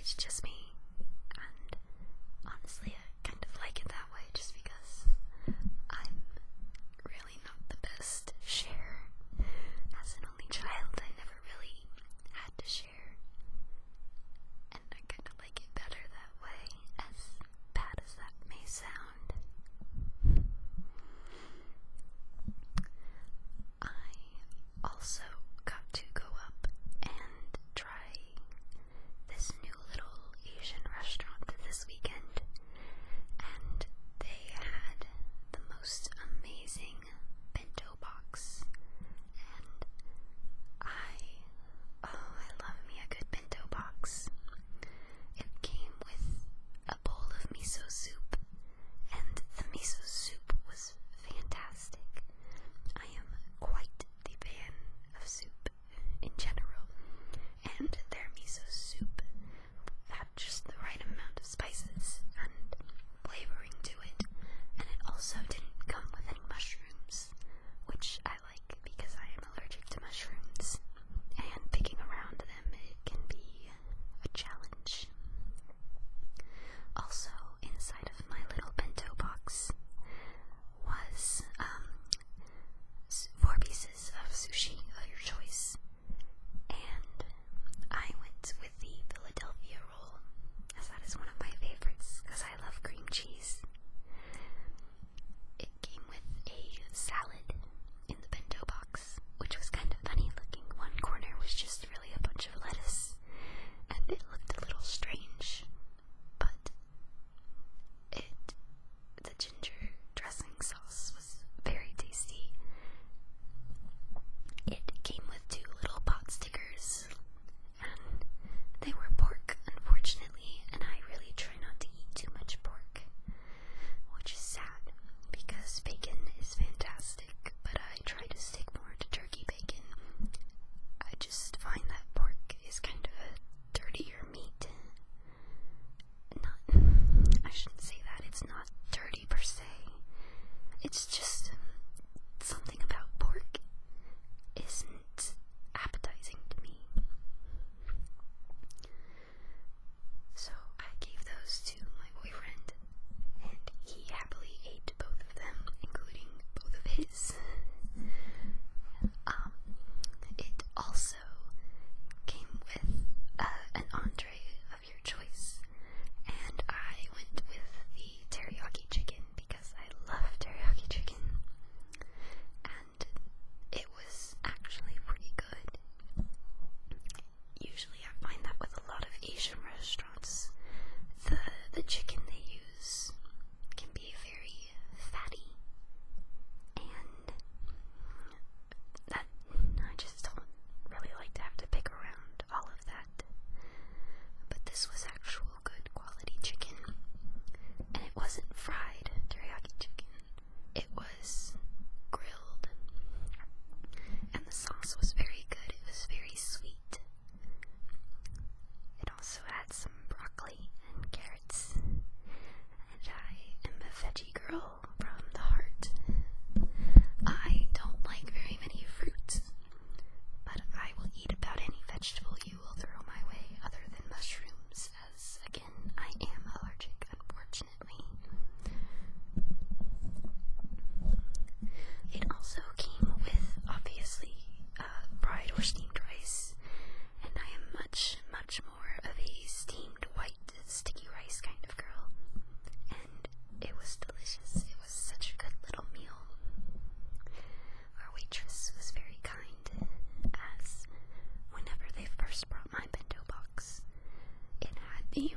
it's just me, and honestly, I kind of like it that way just because I'm really not the best sharer. As an only child, I never really had to share, and I kind of like it better that way, as bad as that may sound. I also got to go up and try this new little Asian restaurant this weekend, and they had the most amazing bento box, and I love me a good bento box. It came with a bowl of miso soup, and the miso soup was fantastic. I am quite the fan of soup in general, and their miso soup had just the right amount of spices and flavoring to it, and it also didn't come with any mushrooms, which I like because I am allergic to mushrooms, and picking around them, it can be a challenge. Also, inside of my little bento box was 4 pieces of sushi of your choice, and I went with the Philadelphia roll, as that is one of my favorites because I love cream cheese. It came with a salad in the bento box, which was kind of funny looking. One corner was just really a bunch of lettuce, and it looked a little strange, but the ginger dressing sauce was very tasty. It came with 2 little pot stickers, and they were pork, unfortunately, and I really try not to eat too much pork, which is sad because bacon is fantastic, but I try to stick more to turkey bacon. I just find that pork is kind of a dirtier meat. I shouldn't say that, it's not dirty per se. It's just something about pork isn't appetizing to me. So I gave those to my boyfriend, and he happily ate both of them, including both of his. It also came with an entree of your choice, and I went with the teriyaki chicken because I love teriyaki chicken, and it was actually pretty good. Usually I find that with a lot of Asian restaurants, the chicken they use can be very fatty, and that I just don't really like to have to pick around all of that. But this was actual good quality chicken, and it wasn't fried teriyaki chicken. It was grilled, and the sauce was very good. It was very sweet. It also had some broccoli and carrots, and I am a veggie girl from the heart. I don't like very many fruits, but I will eat about any vegetable you will throw my way other than mushrooms, as again, I am allergic, unfortunately. It also came with, obviously, fried or steamed rice, and I am much, much more of a steamed white sticky rice kind of girl, and it was delicious. It was such a good little meal. Our waitress was very kind, as whenever they first brought my bento box, it had the